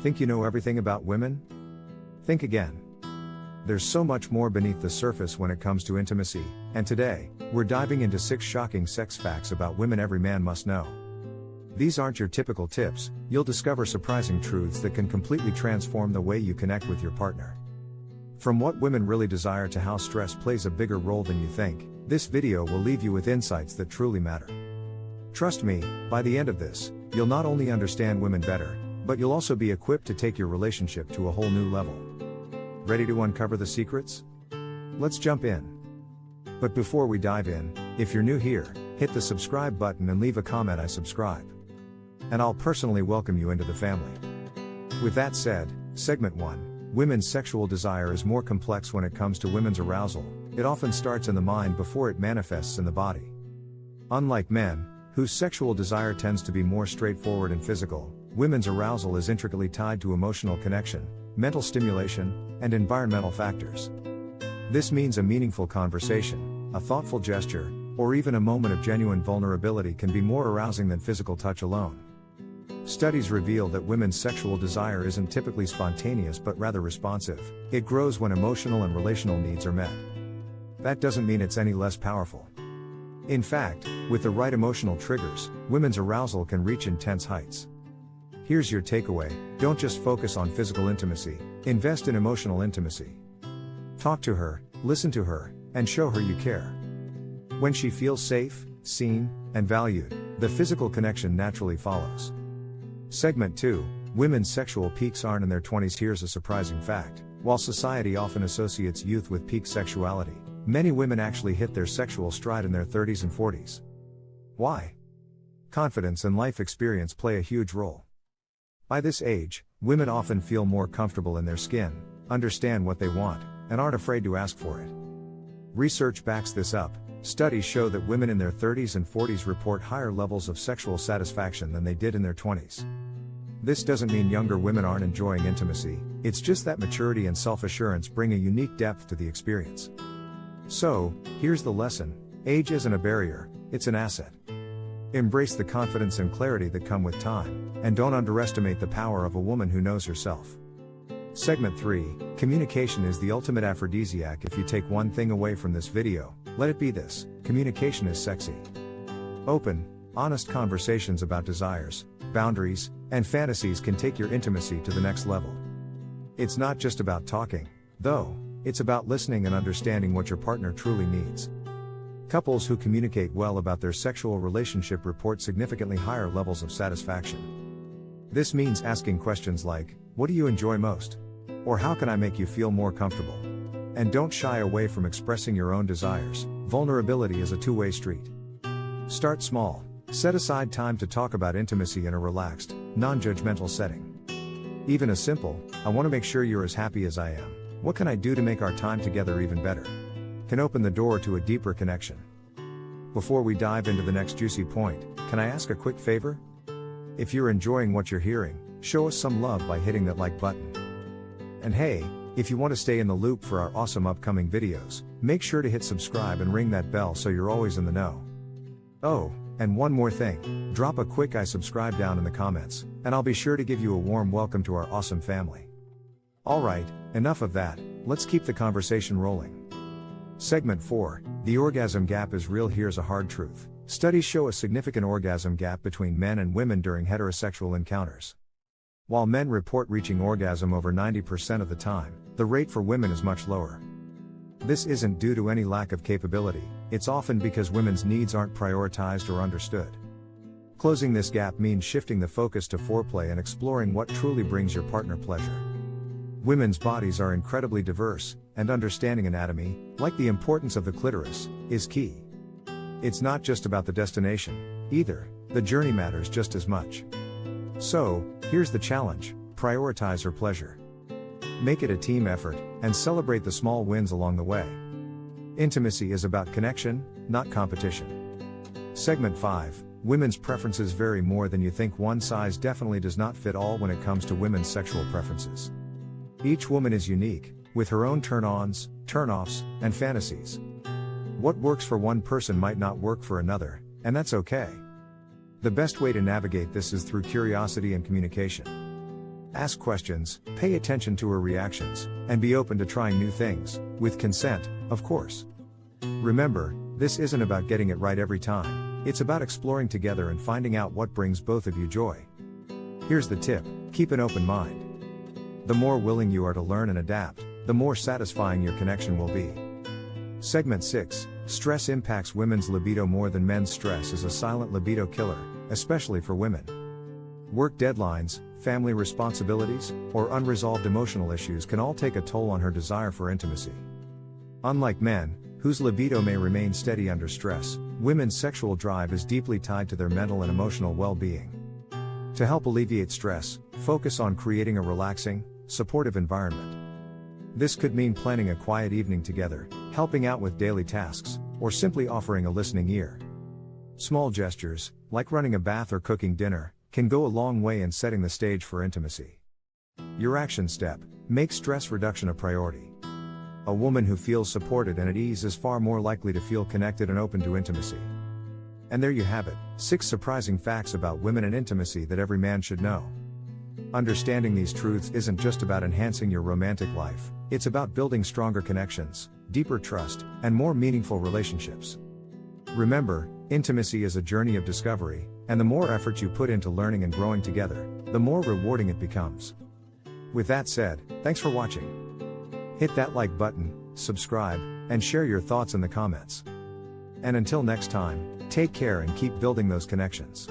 Think you know everything about women? Think again. There's so much more beneath the surface when it comes to intimacy, and today, we're diving into 6 shocking sex facts about women every man must know. These aren't your typical tips, you'll discover surprising truths that can completely transform the way you connect with your partner. From what women really desire to how stress plays a bigger role than you think, this video will leave you with insights that truly matter. Trust me, by the end of this, you'll not only understand women better, but you'll also be equipped to take your relationship to a whole new level. Ready to uncover the secrets? Let's jump in. But before we dive in, if you're new here, hit the subscribe button and leave a comment "I subscribe." And I'll personally welcome you into the family. With that said, segment 1, women's sexual desire is more complex when it comes to women's arousal. It often starts in the mind before it manifests in the body. Unlike men, whose sexual desire tends to be more straightforward and physical, women's arousal is intricately tied to emotional connection, mental stimulation, and environmental factors. This means a meaningful conversation, a thoughtful gesture, or even a moment of genuine vulnerability can be more arousing than physical touch alone. Studies reveal that women's sexual desire isn't typically spontaneous but rather responsive. It grows when emotional and relational needs are met. That doesn't mean it's any less powerful. In fact, with the right emotional triggers, women's arousal can reach intense heights. Here's your takeaway: don't just focus on physical intimacy, invest in emotional intimacy. Talk to her, listen to her, and show her you care. When she feels safe, seen, and valued, the physical connection naturally follows. Segment 2, women's sexual peaks aren't in their 20s. Here's a surprising fact: while society often associates youth with peak sexuality, many women actually hit their sexual stride in their 30s and 40s. Why? Confidence and life experience play a huge role. By this age, women often feel more comfortable in their skin, understand what they want, and aren't afraid to ask for it. Research backs this up. Studies show that women in their 30s and 40s report higher levels of sexual satisfaction than they did in their 20s. This doesn't mean younger women aren't enjoying intimacy, it's just that maturity and self-assurance bring a unique depth to the experience. So, here's the lesson: age isn't a barrier, it's an asset. Embrace the confidence and clarity that come with time, and don't underestimate the power of a woman who knows herself. Segment 3, communication is the ultimate aphrodisiac. If you take one thing away from this video, let it be this: communication is sexy. Open, honest conversations about desires, boundaries, and fantasies can take your intimacy to the next level. It's not just about talking, though, it's about listening and understanding what your partner truly needs. Couples who communicate well about their sexual relationship report significantly higher levels of satisfaction. This means asking questions like, "What do you enjoy most?" Or "How can I make you feel more comfortable?" And don't shy away from expressing your own desires. Vulnerability is a two-way street. Start small. Set aside time to talk about intimacy in a relaxed, non-judgmental setting. Even a simple, "I want to make sure you're as happy as I am. What can I do to make our time together even better?" can open the door to a deeper connection. Before we dive into the next juicy point, can I ask a quick favor? If you're enjoying what you're hearing, show us some love by hitting that like button. And hey, if you want to stay in the loop for our awesome upcoming videos, make sure to hit subscribe and ring that bell so you're always in the know. Oh, and one more thing, drop a quick "I subscribe" down in the comments, and I'll be sure to give you a warm welcome to our awesome family. Alright, enough of that, let's keep the conversation rolling. Segment 4, the orgasm gap is real. Here's a hard truth: studies show a significant orgasm gap between men and women during heterosexual encounters. While men report reaching orgasm over 90% of the time, the rate for women is much lower. This isn't due to any lack of capability, it's often because women's needs aren't prioritized or understood. Closing this gap means shifting the focus to foreplay and exploring what truly brings your partner pleasure. Women's bodies are incredibly diverse, and understanding anatomy, like the importance of the clitoris, is key. It's not just about the destination, either, the journey matters just as much. So, here's the challenge: prioritize her pleasure. Make it a team effort, and celebrate the small wins along the way. Intimacy is about connection, not competition. Segment 5, women's preferences vary more than you think. One size definitely does not fit all when it comes to women's sexual preferences. Each woman is unique, with her own turn-ons, turn-offs, and fantasies. What works for one person might not work for another, and that's okay. The best way to navigate this is through curiosity and communication. Ask questions, pay attention to her reactions, and be open to trying new things, with consent, of course. Remember, this isn't about getting it right every time, it's about exploring together and finding out what brings both of you joy. Here's the tip: keep an open mind. The more willing you are to learn and adapt, the more satisfying your connection will be. Segment 6: Stress impacts women's libido more than men's. Stress is a silent libido killer, especially for women. Work deadlines, family responsibilities, or unresolved emotional issues can all take a toll on her desire for intimacy. Unlike men, whose libido may remain steady under stress, women's sexual drive is deeply tied to their mental and emotional well-being. To help alleviate stress, focus on creating a relaxing, supportive environment. This could mean planning a quiet evening together, helping out with daily tasks, or simply offering a listening ear. Small gestures, like running a bath or cooking dinner, can go a long way in setting the stage for intimacy. Your action step: make stress reduction a priority. A woman who feels supported and at ease is far more likely to feel connected and open to intimacy. And there you have it, 6 surprising facts about women and intimacy that every man should know. Understanding these truths isn't just about enhancing your romantic life, it's about building stronger connections, deeper trust, and more meaningful relationships. Remember, intimacy is a journey of discovery, and the more effort you put into learning and growing together, the more rewarding it becomes. With that said, thanks for watching. Hit that like button, subscribe, and share your thoughts in the comments. And until next time, take care and keep building those connections.